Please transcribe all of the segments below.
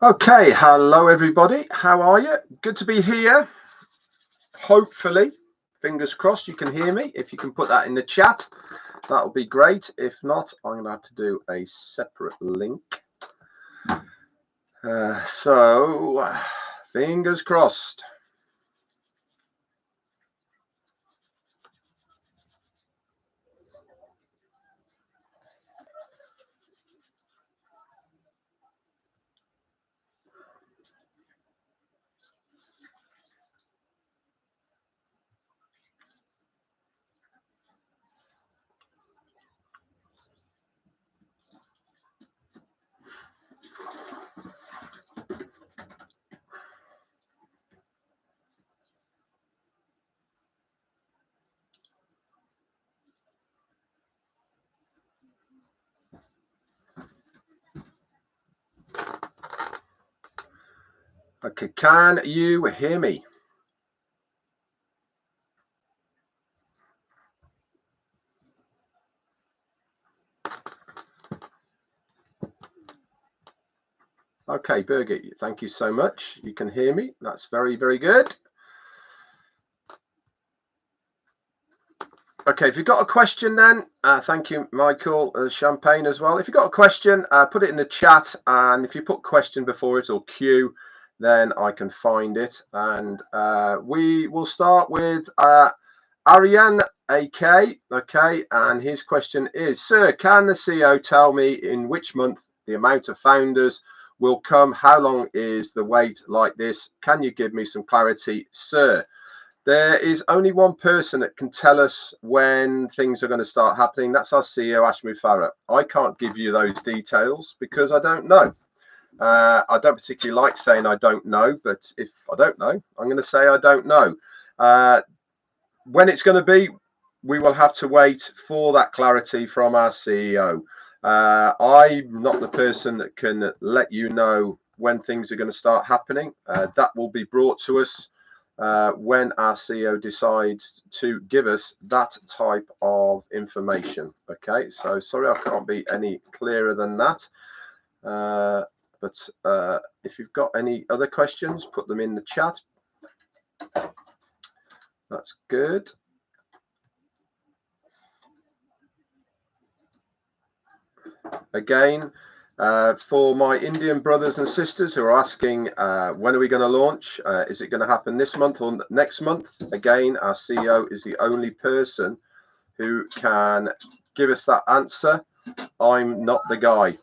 Okay, hello everybody. How are you? Good to be here. Hopefully, fingers crossed, you can hear me. If you can put that in the chat, that'll be great. If not, I'm going to have to do a separate link. So, fingers crossed. Okay, can you hear me? Okay, Birgit, thank you so much. You can hear me. That's very, very good. Okay, if you've got a question then, thank you, Michael, Champagne as well. If you've got a question, put it in the chat, and if you put question before it or Q, then I can find it. And we will start with Ariane AK, okay, and his question is, Sir, can the CEO tell me in which month the amount of founders will come? How long is the wait like this? Can you give me some clarity, sir? There is only one person that can tell us when things are going to start happening. That's our CEO, Mufareh. I can't give you those details because I don't know. I don't particularly like saying I don't know, but if I don't know, I'm going to say I don't know. When it's going to be, we will have to wait for that clarity from our CEO. I'm not the person that can let you know when things are going to start happening. That will be brought to us when our CEO decides to give us that type of information. Okay, so sorry I can't be any clearer than that. But if you've got any other questions, put them in the chat. That's good. Again, for my Indian brothers and sisters who are asking when are we going to launch, is it going to happen this month or next month? Again, our CEO is the only person who can give us that answer. I'm not the guy.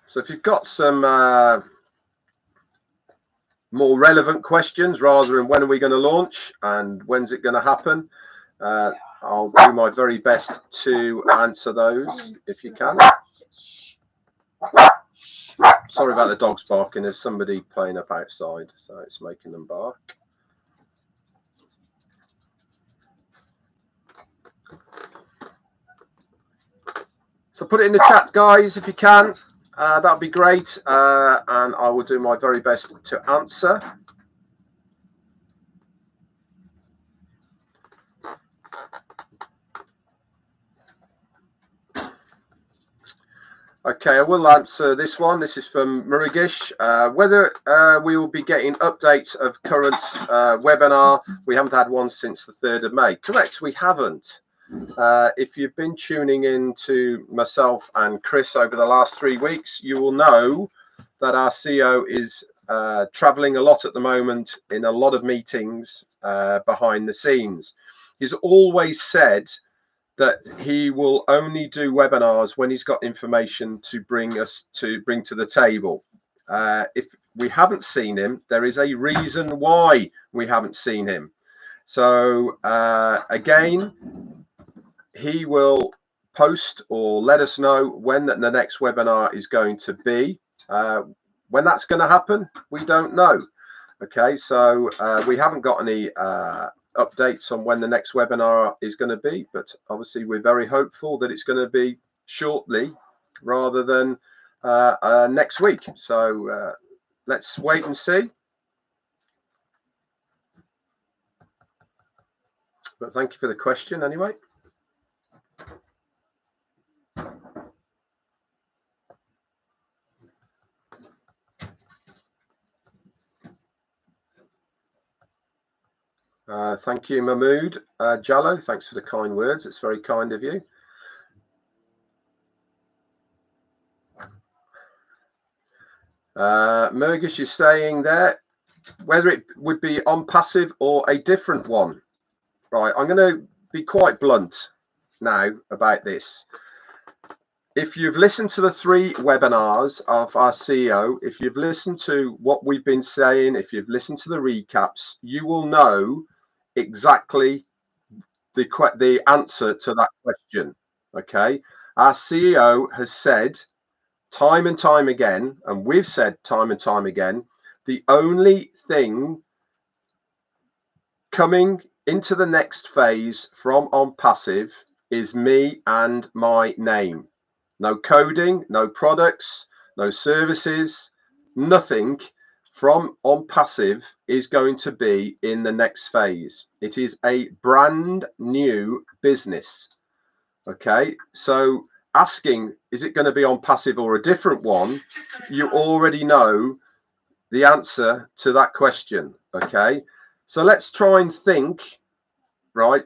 So if you've got some more relevant questions rather than when are we going to launch and when's it going to happen, I'll do my very best to answer those if you can. Sorry about the dogs barking. There's somebody playing up outside, so it's making them bark. So put it in the chat, guys, if you can. That'd be great, and I will do my very best to answer. Okay, I will answer this one. This is from Murugesh. Whether we will be getting updates of current webinar. We haven't had one since the 3rd of May. Correct, we haven't. If you've been tuning in to myself and Chris over the last 3 weeks, you will know that our CEO is traveling a lot at the moment in a lot of meetings behind the scenes. He's always said that he will only do webinars when he's got information to bring to the table. If we haven't seen him, there is a reason why we haven't seen him. So again, he will post or let us know when the next webinar is going to be. When that's going to happen, we don't know. Okay, so we haven't got any updates on when the next webinar is going to be, but obviously we're very hopeful that it's going to be shortly rather than next week. So let's wait and see. But thank you for the question anyway. Thank you, Mahmood. Jallo, thanks for the kind words. It's very kind of you. Murgish is saying there whether it would be Onpassive or a different one. Right, I'm going to be quite blunt now about this. If you've listened to the 3 webinars of our CEO, if you've listened to what we've been saying, if you've listened to the recaps, you will know exactly the answer to that question. Okay, our CEO has said time and time again, and we've said time and time again, the only thing coming into the next phase from Onpassive is me and my name. No coding, no products, no services, nothing from Onpassive is going to be in the next phase. It is a brand new business. Okay, so asking, is it going to be Onpassive or a different one? You already know the answer to that question. Okay, so let's try and think, right?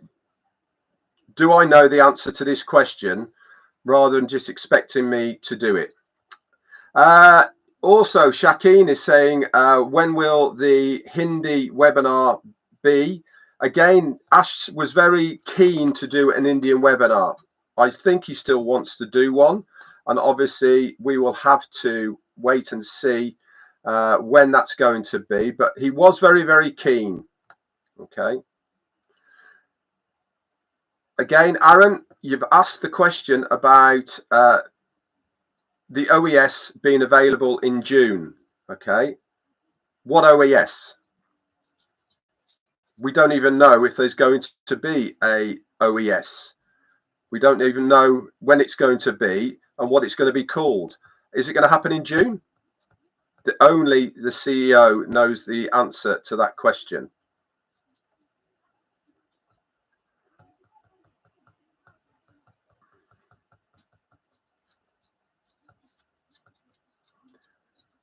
Do I know the answer to this question rather than just expecting me to do it? Also, Shakeen is saying, when will the Hindi webinar be? Again, Ash was very keen to do an Indian webinar. I think he still wants to do one. And obviously, we will have to wait and see when that's going to be. But he was very, very keen. Okay. Again, Aaron, you've asked the question about the OES being available in June. Okay. What OES? We don't even know if there's going to be a OES. We don't even know when it's going to be and what it's going to be called. Is it going to happen in June? Only the CEO knows the answer to that question.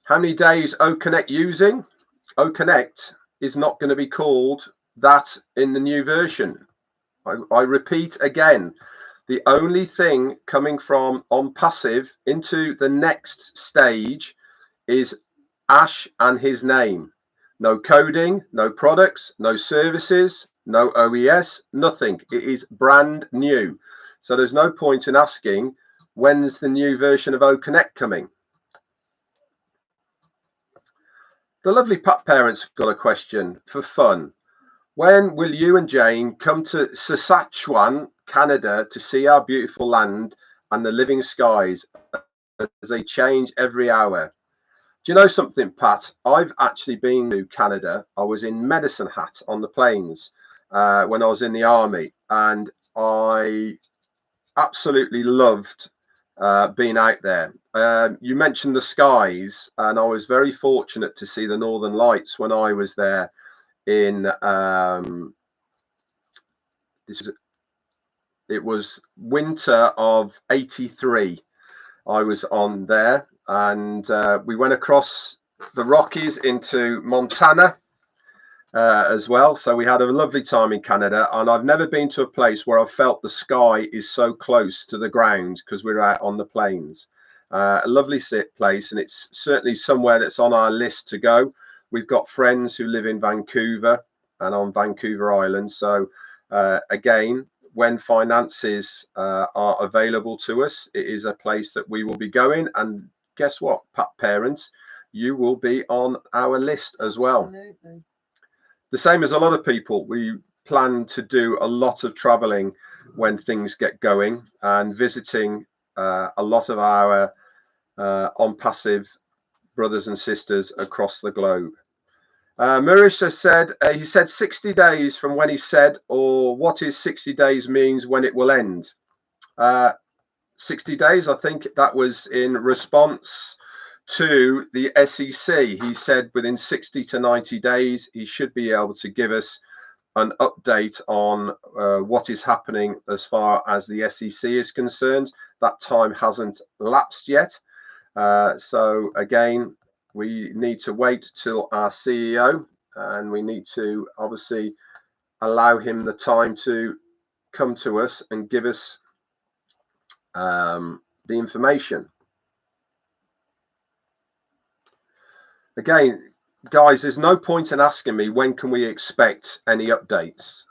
How many days OConnect using? OConnect is not going to be called that in the new version. I repeat again, the only thing coming from Onpassive into the next stage is Ash and his name. No coding, no products, no services, no OES, nothing. It is brand new. So there's no point in asking, when's the new version of OConnect coming? The lovely Pat Parents got a question for fun. When will you and Jane come to Saskatchewan, Canada, to see our beautiful land and the living skies as they change every hour? Do you know something, Pat? I've actually been to Canada. I was in Medicine Hat on the plains when I was in the army, and I absolutely loved being out there. You mentioned the skies, and I was very fortunate to see the Northern Lights when I was there in it was winter of '83. I was on there, and we went across the Rockies into Montana as well. So we had a lovely time in Canada, and I've never been to a place where I felt the sky is so close to the ground because we're out on the plains. A lovely place, and it's certainly somewhere that's on our list to go. We've got friends who live in Vancouver and on Vancouver Island. So again, when finances are available to us, it is a place that we will be going. And guess what, Pat Parents, you will be on our list as well. Absolutely. The same as a lot of people, we plan to do a lot of traveling when things get going and visiting a lot of our Onpassive brothers and sisters across the globe. Murish has said, he said 60 days from when he said, or what is 60 days means when it will end. 60 days, I think that was in response to the SEC. He said within 60 to 90 days, he should be able to give us an update on what is happening as far as the SEC is concerned. That time hasn't lapsed yet. So again, we need to wait till our CEO, and we need to obviously allow him the time to come to us and give us the information. Again, guys, there's no point in asking me when can we expect any updates.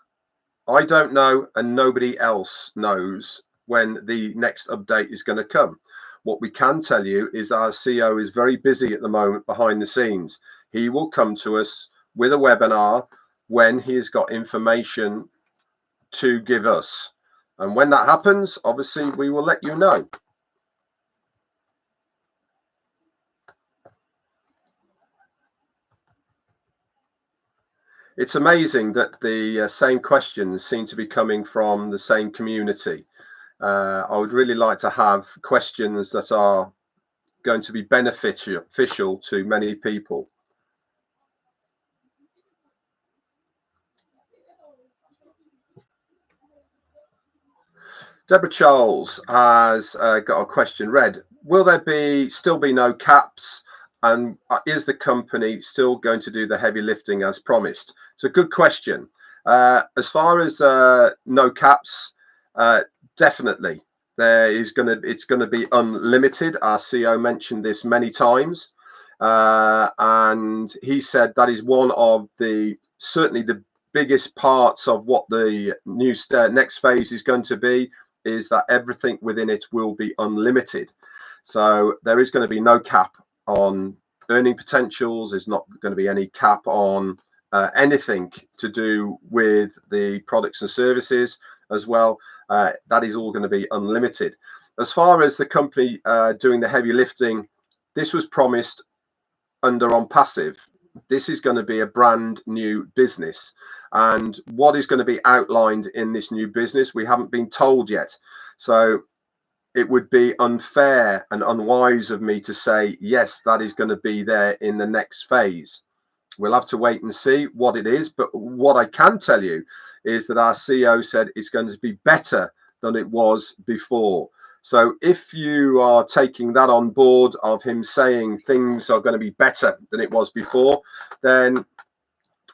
I don't know, and nobody else knows when the next update is going to come. What we can tell you is our CEO is very busy at the moment behind the scenes. He will come to us with a webinar when he has got information to give us. And when that happens, obviously, we will let you know. It's amazing that the same questions seem to be coming from the same community. I would really like to have questions that are going to be beneficial to many people. Deborah Charles has got a question. Red, will there still be no caps? And is the company still going to do the heavy lifting as promised? It's a good question. As far as no caps, definitely it's going to be unlimited. Our CEO mentioned this many times, and he said that is one of certainly the biggest parts of what the next phase is going to be, is that everything within it will be unlimited. So there is going to be no cap on earning potentials. There's not going to be any cap on anything to do with the products and services as well. That is all going to be unlimited. As far as the company doing the heavy lifting, this was promised under Onpassive. This is going to be a brand new business. And what is going to be outlined in this new business, we haven't been told yet. So it would be unfair and unwise of me to say, yes, that is going to be there in the next phase. We'll have to wait and see what it is. But what I can tell you is that our CEO said it's going to be better than it was before. So if you are taking that on board of him saying things are going to be better than it was before, then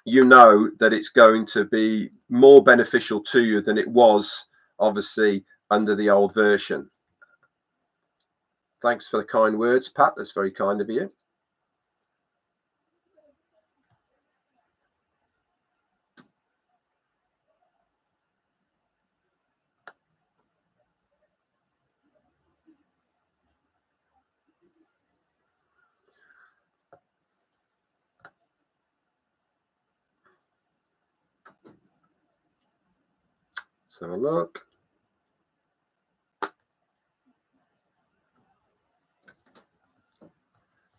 you know that it's going to be more beneficial to you than it was, obviously, under the old version. Thanks for the kind words, Pat. That's very kind of you. Let's have a look.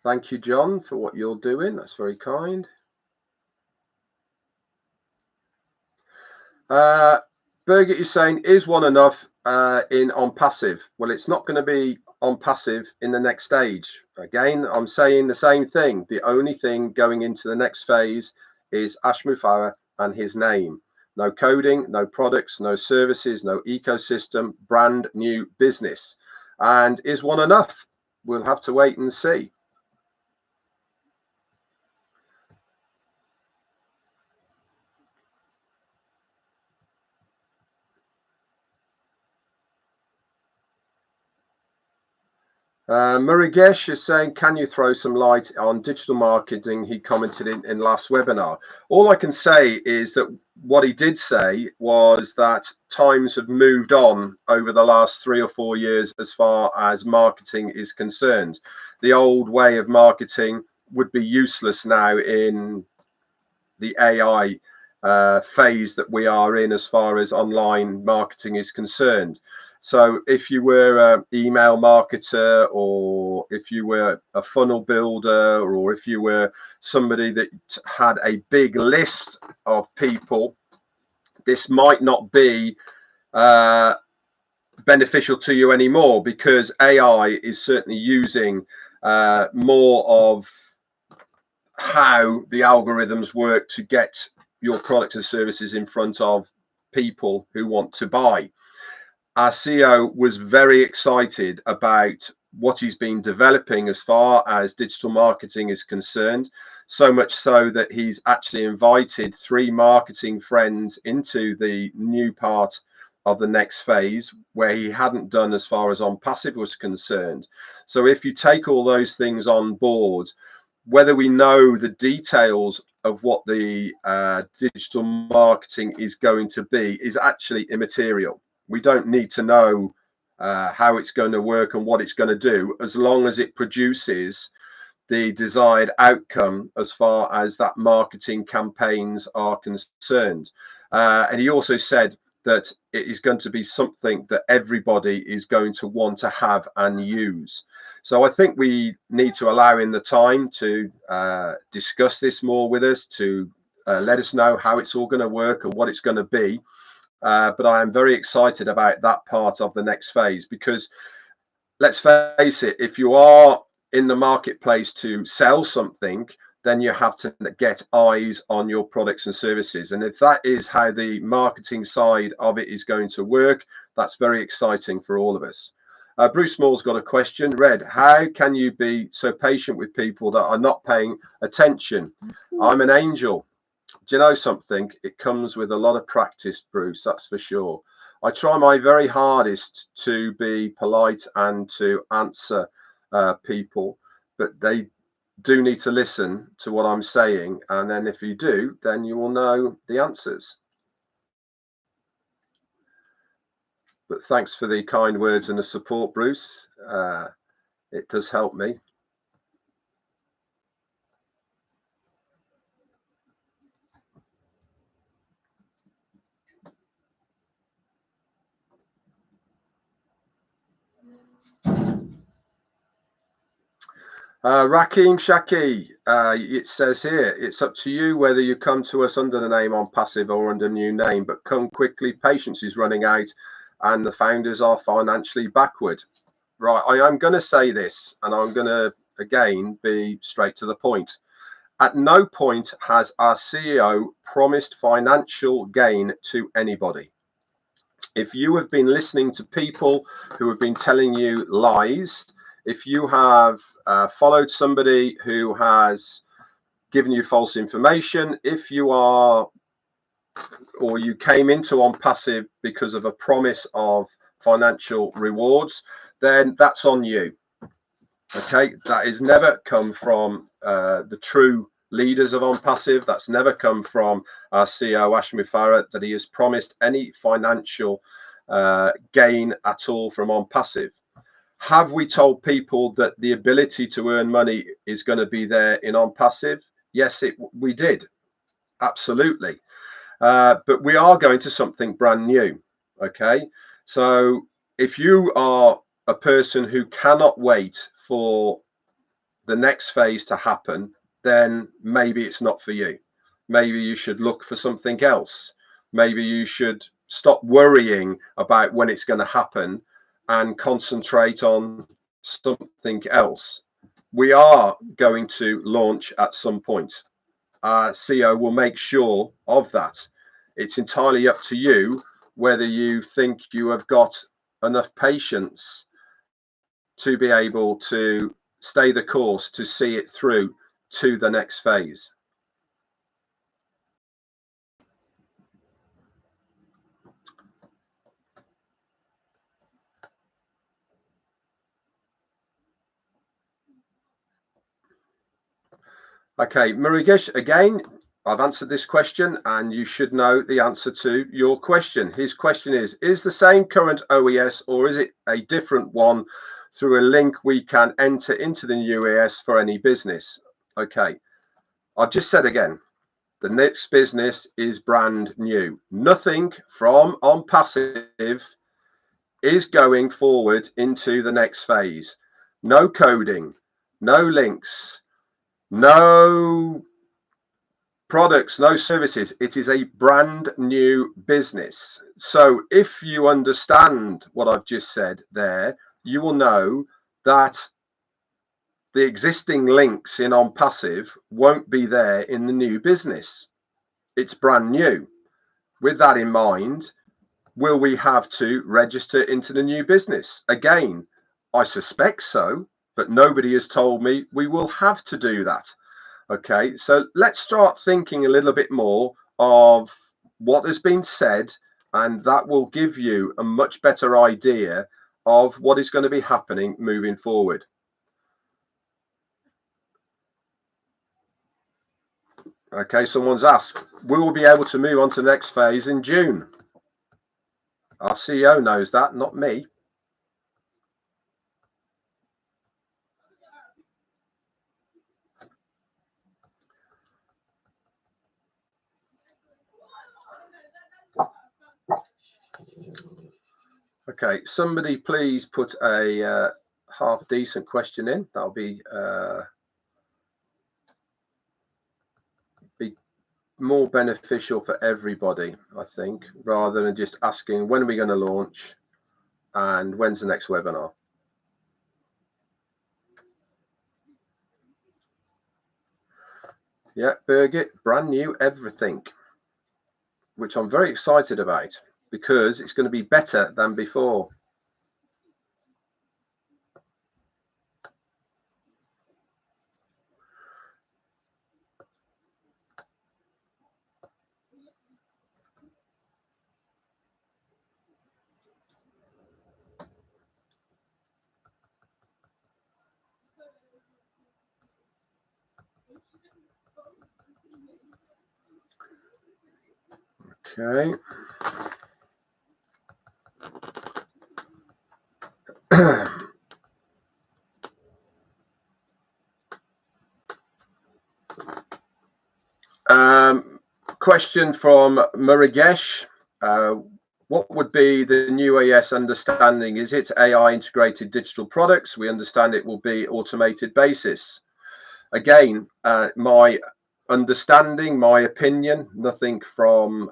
Thank you, John, for what you're doing. That's very kind. Birgit is saying, is one enough in Onpassive? Well, it's not going to be Onpassive in the next stage. Again, I'm saying the same thing. The only thing going into the next phase is Ash Mufareh and his name. No coding, no products, no services, no ecosystem, brand new business. And is one enough? We'll have to wait and see. Murugesh is saying, can you throw some light on digital marketing? He commented in last webinar. All I can say is that what he did say was that times have moved on over the last 3 or 4 years as far as marketing is concerned. The old way of marketing would be useless now in the AI phase that we are in as far as online marketing is concerned. So if you were an email marketer, or if you were a funnel builder, or if you were somebody that had a big list of people, this might not be beneficial to you anymore, because AI is certainly using more of how the algorithms work to get your products and services in front of people who want to buy. Our CEO was very excited about what he's been developing as far as digital marketing is concerned, so much so that he's actually invited 3 marketing friends into the new part of the next phase, where he hadn't done as far as Onpassive was concerned. So if you take all those things on board, whether we know the details of what the digital marketing is going to be is actually immaterial. We don't need to know how it's going to work and what it's going to do, as long as it produces the desired outcome as far as that marketing campaigns are concerned. And he also said that it is going to be something that everybody is going to want to have and use. So I think we need to allow him the time to discuss this more with us, to let us know how it's all going to work and what it's going to be. But I am very excited about that part of the next phase, because let's face it, if you are in the marketplace to sell something, then you have to get eyes on your products and services. And if that is how the marketing side of it is going to work, that's very exciting for all of us. Bruce Moore's got a question. Red, how can you be so patient with people that are not paying attention? I'm an angel. Do you know something? It comes with a lot of practice, Bruce, that's for sure. I try my very hardest to be polite and to answer people, but they do need to listen to what I'm saying. And then if you do, then you will know the answers. But thanks for the kind words and the support, Bruce. It does help me. Rakim Shaki, it says here, it's up to you whether you come to us under the name Onpassive or under a new name, but come quickly, patience is running out and the founders are financially backward. Right, I am going to say this, and I'm going to, again, be straight to the point. At no point has our CEO promised financial gain to anybody. If you have been listening to people who have been telling you lies, if you have followed somebody who has given you false information, if you are, or you came into Onpassive because of a promise of financial rewards, then that's on you. Okay, that has never come from the true leaders of Onpassive. That's never come from our CEO Ash Mufareh, that he has promised any financial gain at all from Onpassive. Have we told people that the ability to earn money is going to be there in Onpassive? Yes, we did, absolutely. But we are going to something brand new. Okay, so if you are a person who cannot wait for the next phase to happen, then maybe it's not for you. Maybe you should look for something else. Maybe you should stop worrying about when it's going to happen and concentrate on something else. We are going to launch at some point. Our CEO will make sure of that. It's entirely up to you whether you think you have got enough patience to be able to stay the course, to see it through to the next phase. Okay, Murugesh, again, I've answered this question and you should know the answer to your question. His question is the same current OES or is it a different one through a link we can enter into the new OES for any business? Okay, I've just said again, the next business is brand new. Nothing from Onpassive is going forward into the next phase. No coding, no links, no products, no services. It is a brand new business. So if you understand what I've just said there, you will know that the existing links in Onpassive won't be there in the new business. It's brand new. With that in mind, will we have to register into the new business? Again, I suspect so, but nobody has told me we will have to do that. Okay, so let's start thinking a little bit more of what has been said, and that will give you a much better idea of what is going to be happening moving forward. Okay, someone's asked, we will be able to move on to the next phase in June. Our CEO knows that, not me. Okay, somebody please put a half decent question in. That'll be more beneficial for everybody, I think, rather than just asking when are we going to launch and when's the next webinar. Yeah, Birgit, brand new everything, which I'm very excited about because it's going to be better than before. Okay. Question from Murugesh. What would be the new AS understanding? Is it AI integrated digital products? We understand it will be automated basis. Again, my understanding, my opinion, nothing from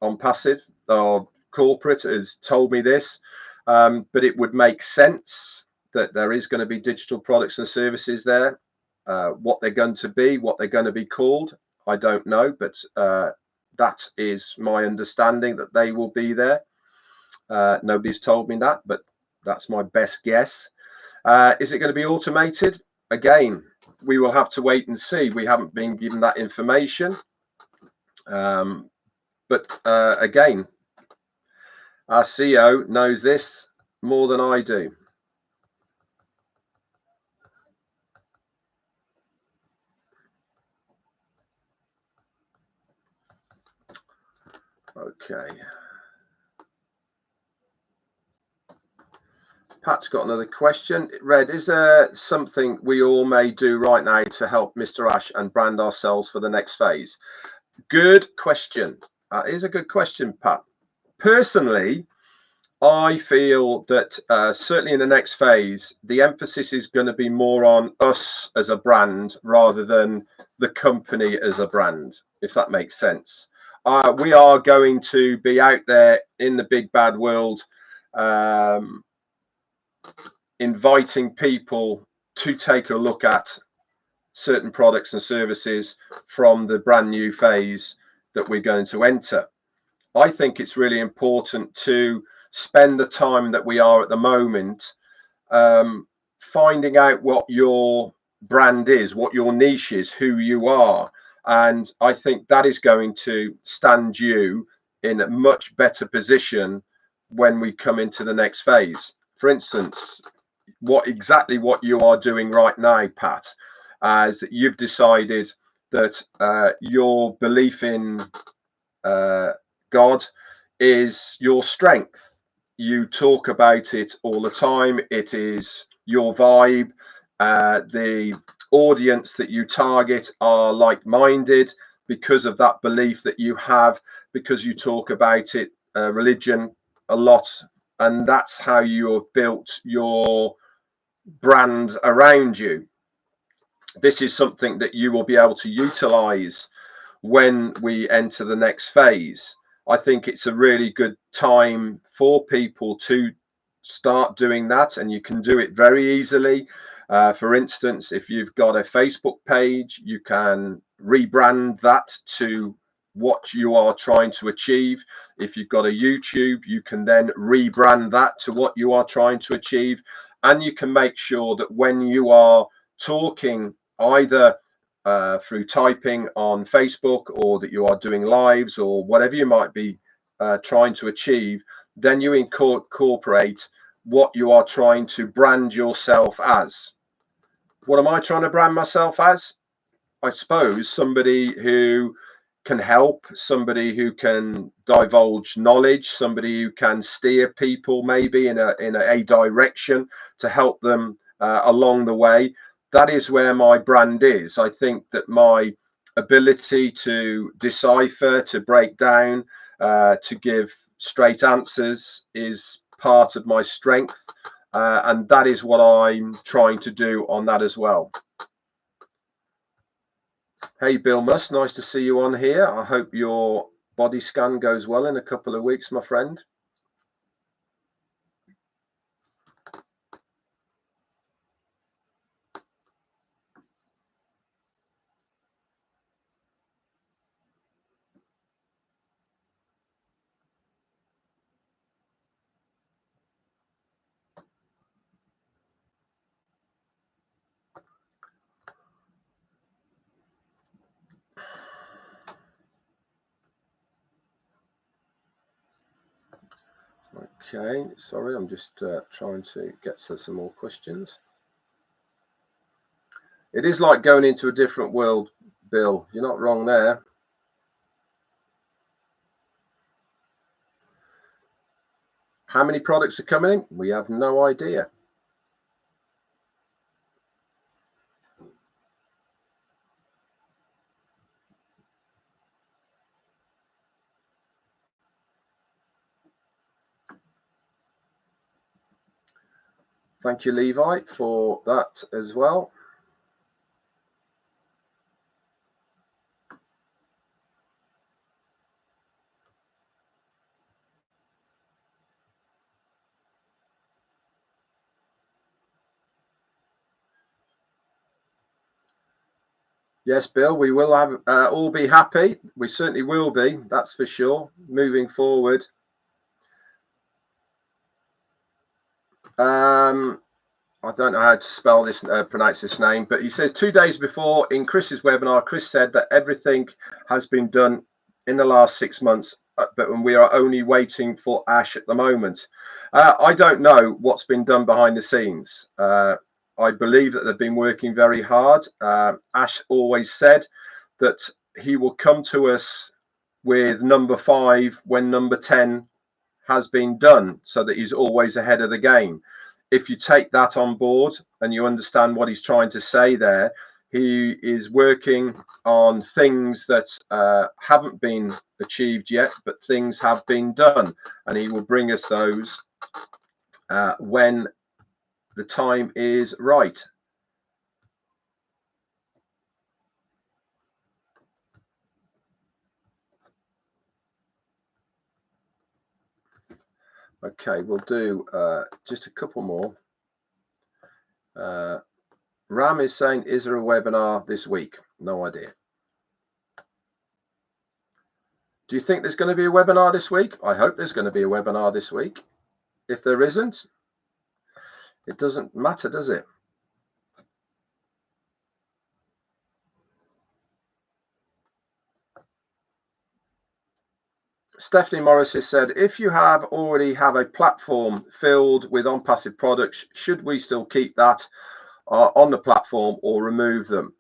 Onpassive or corporate has told me this, but it would make sense that there is going to be digital products and services there. What they're going to be, what they're going to be called, I don't know, but that is my understanding, that they will be there. Nobody's told me that, but that's my best guess. Is it going to be automated? Again, we will have to wait and see. We haven't been given that information. But again, our CEO knows this more than I do. Okay. Pat's got another question. Red, is there something we all may do right now to help Mr. Ash and brand ourselves for the next phase? Good question. That is a good question, Pat. Personally, I feel that certainly in the next phase, the emphasis is going to be more on us as a brand rather than the company as a brand, if that makes sense. We are going to be out there in the big bad world, inviting people to take a look at certain products and services from the brand new phase that we're going to enter. I think it's really important to spend the time that we are at the moment finding out what your brand is, what your niche is, who you are. And I think that is going to stand you in a much better position when we come into the next phase. For instance, what you are doing right now, Pat, as you've decided that your belief in God is your strength. You talk about it all the time. It is your vibe. The audience that you target are like-minded because of that belief that you have, because you talk about it, religion a lot, and that's how you have built your brand around you. This is something that you will be able to utilize when we enter the next phase. I think it's a really good time for people to start doing that, and you can do it very easily. For instance, if you've got a Facebook page, you can rebrand that to what you are trying to achieve. If you've got a YouTube, you can then rebrand that to what you are trying to achieve, and you can make sure that when you are talking either through typing on Facebook, or that you are doing lives, or whatever you might be trying to achieve, then you incorporate what you are trying to brand yourself as. What am I trying to brand myself as? I suppose somebody who can help, somebody who can divulge knowledge, somebody who can steer people maybe in a direction to help them along the way. That is where my brand is. I think that my ability to decipher, to break down, to give straight answers is part of my strength, and that is what I'm trying to do on that as well. Hey Bill Musk, nice to see you on here. I hope your body scan goes well in a couple of weeks, my friend. Okay, sorry, I'm just trying to get to some more questions. It is like going into a different world, Bill. You're not wrong there. How many products are coming in? We have no idea. Thank you, Levi, for that as well. Yes, Bill, we will have all be happy. We certainly will be, that's for sure, moving forward. I don't know how to spell this, pronounce this name, but he says 2 days before in Chris's webinar, Chris said that everything has been done in the last 6 months, but we are only waiting for Ash at the moment. I don't know what's been done behind the scenes. I believe that they've been working very hard. Ash always said that he will come to us with number 5 when number 10 has been done, so that he's always ahead of the game. If you take that on board and you understand what he's trying to say there, he is working on things that haven't been achieved yet, but things have been done, and he will bring us those when the time is right. Okay, we'll do just a couple more. Ram is saying, is there a webinar this week? No idea. Do you think there's going to be a webinar this week? I hope there's going to be a webinar this week. If there isn't, it doesn't matter, does it? Stephanie Morris has said, if you already have a platform filled with Onpassive products, should we still keep that on the platform or remove them?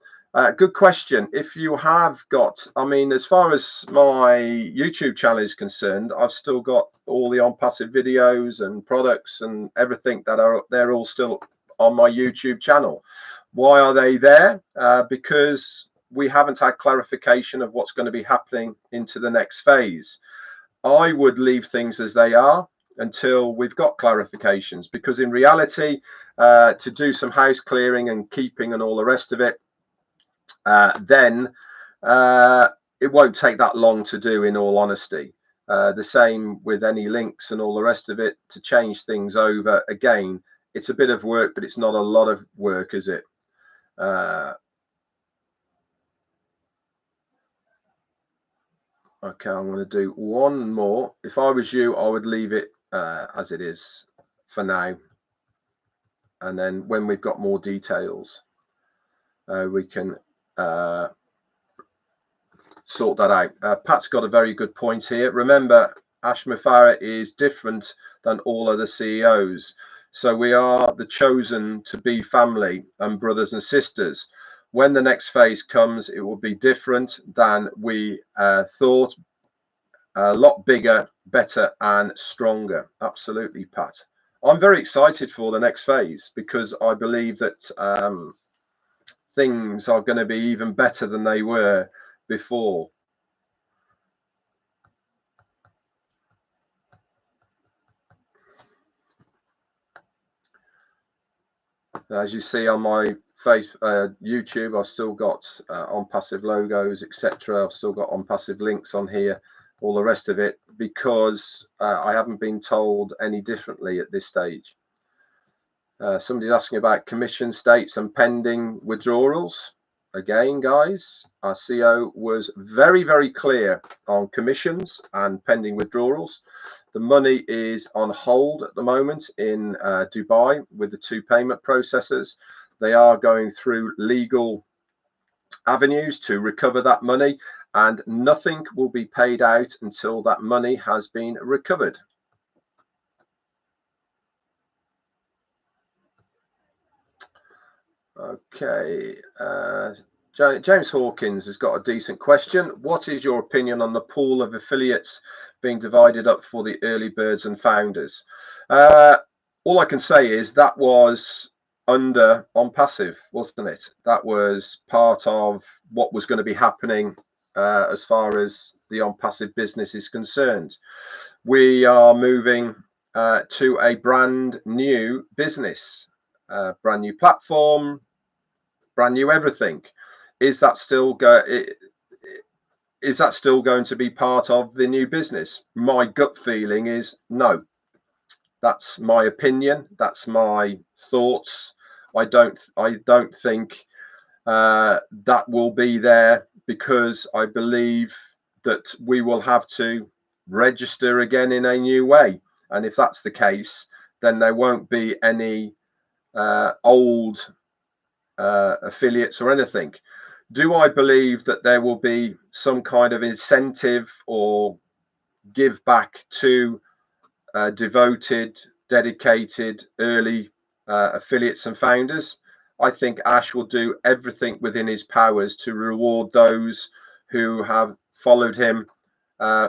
Good question. If you have got, I mean, as far as my YouTube channel is concerned, I've still got all the Onpassive videos and products and everything they're all still on my YouTube channel. Why are they there? Because we haven't had clarification of what's going to be happening into the next phase. I would leave things as they are until we've got clarifications, because in reality, to do some house clearing and keeping and all the rest of it, then it won't take that long to do, in all honesty. The same with any links and all the rest of it. To change things over again, it's a bit of work, but it's not a lot of work, is it? Okay, I'm going to do one more. If I was you, I would leave it as it is for now. And then when we've got more details, we can sort that out. Pat's got a very good point here. Remember, Mufareh is different than all other CEOs. So we are the chosen to be family and brothers and sisters. When the next phase comes, it will be different than we thought. A lot bigger, better and stronger. Absolutely, Pat. I'm very excited for the next phase because I believe that things are going to be even better than they were before. As you see on my YouTube, I've still got Onpassive logos, etc. I've still got Onpassive links on here, all the rest of it, because I haven't been told any differently at this stage. Somebody's asking about commission states and pending withdrawals. Again, guys, our CEO was very, very clear on commissions and pending withdrawals. The money is on hold at the moment in Dubai with the two payment processors. They are going through legal avenues to recover that money, and nothing will be paid out until that money has been recovered. Okay, James Hawkins has got a decent question. What is your opinion on the pool of affiliates being divided up for the early birds and founders? All I can say is that was under Onpassive, wasn't it? That was part of what was going to be happening as far as the Onpassive business is concerned. We are moving to a brand new business, brand new platform, brand new everything. Is that still going to be part of the new business? My gut feeling is no. That's my opinion. That's my thoughts. I don't think that will be there, because I believe that we will have to register again in a new way. And if that's the case, then there won't be any old affiliates or anything. Do I believe that there will be some kind of incentive or give back to devoted, dedicated early affiliates and founders? I think Ash will do everything within his powers to reward those who have followed him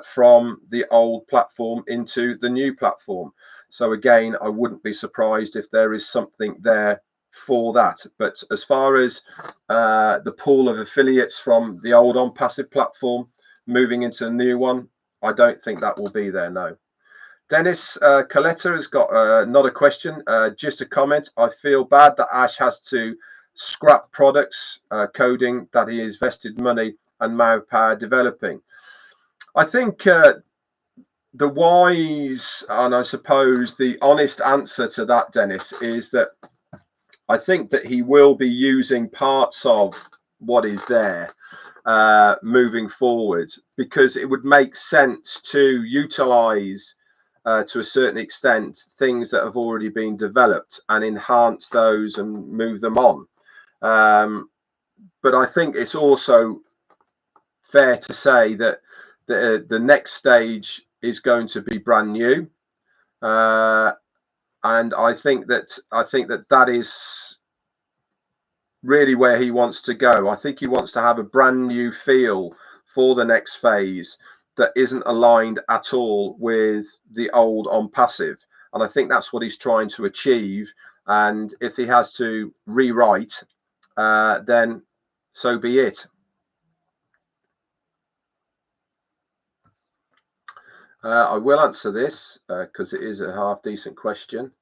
from the old platform into the new platform. So again, I wouldn't be surprised if there is something there for that. But as far as the pool of affiliates from the old Onpassive platform moving into the new one, I don't think that will be there, no. Dennis Coletta has got not a question, just a comment. I feel bad that Ash has to scrap products coding that he has vested money and manpower developing. I think the wise, and I suppose the honest answer to that, Dennis, is that I think that he will be using parts of what is there moving forward, because it would make sense to utilize to a certain extent things that have already been developed and enhance those and move them on. But I think it's also fair to say that the next stage is going to be brand new, and I think that is really where he wants to go. I think he wants to have a brand new feel for the next phase that isn't aligned at all with the old Onpassive, and I think that's what he's trying to achieve. And if he has to rewrite, then so be it. I will answer this because it is a half decent question.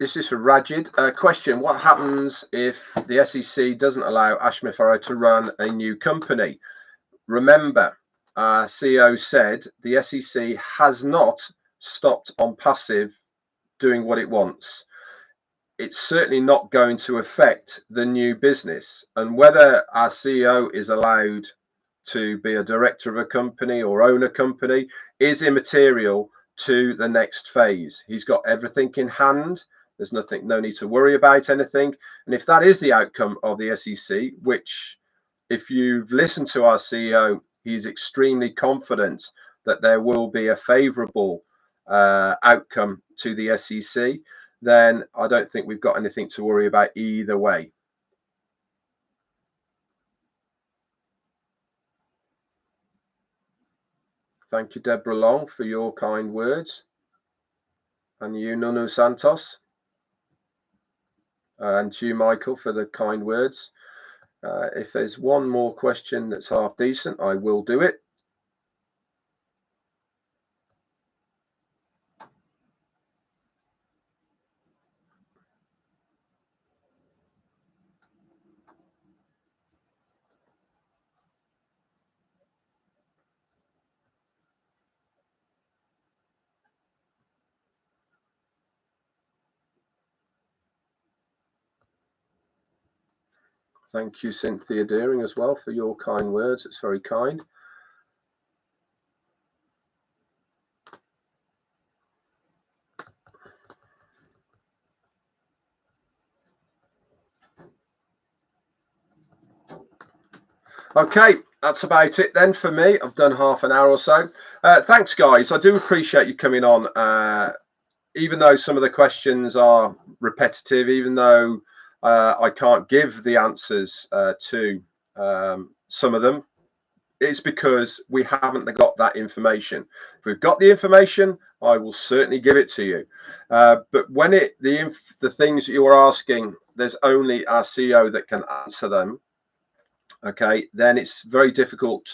This is for Rajid. Question: what happens if the SEC doesn't allow Mufareh to run a new company? Remember, CEO said the SEC has not stopped Onpassive doing what it wants, it's certainly not going to affect the new business. And whether our CEO is allowed to be a director of a company or own a company is immaterial to the next phase. He's got everything in hand. There's no need to worry about anything. And if that is the outcome of the SEC, which if you've listened to our CEO, he's extremely confident that there will be a favorable outcome to the SEC, then I don't think we've got anything to worry about either way. Thank you, Deborah Long, for your kind words. And you, Nunu Santos. And to you, Michael, for the kind words. If there's one more question that's half decent, I will do it. Thank you, Cynthia Deering, as well, for your kind words. It's very kind. Okay, that's about it then for me. I've done half an hour or so. Thanks, guys. I do appreciate you coming on. Even though some of the questions are repetitive, even though I can't give the answers to some of them, it's because we haven't got that information. If we've got the information, I will certainly give it to you. But when the things that you are asking, there's only our CEO that can answer them. Okay, then it's very difficult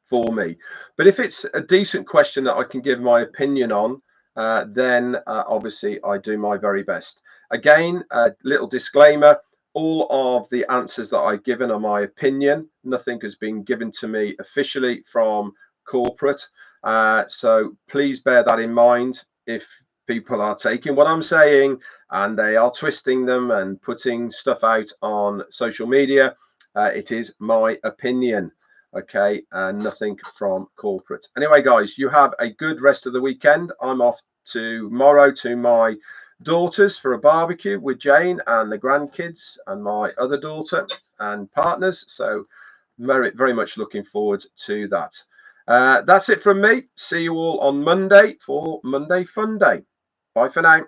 for me. But if it's a decent question that I can give my opinion on, then obviously I do my very best. Again, a little disclaimer, all of the answers that I've given are my opinion. Nothing has been given to me officially from corporate. So please bear that in mind. If people are taking what I'm saying and they are twisting them and putting stuff out on social media, it is my opinion. Okay, nothing from corporate. Anyway, guys, you have a good rest of the weekend. I'm off tomorrow to my daughter's for a barbecue with Jane and the grandkids and my other daughter and partners. So very much looking forward to that. That's it from me. See you all on Monday for Monday Fun Day. Bye for now.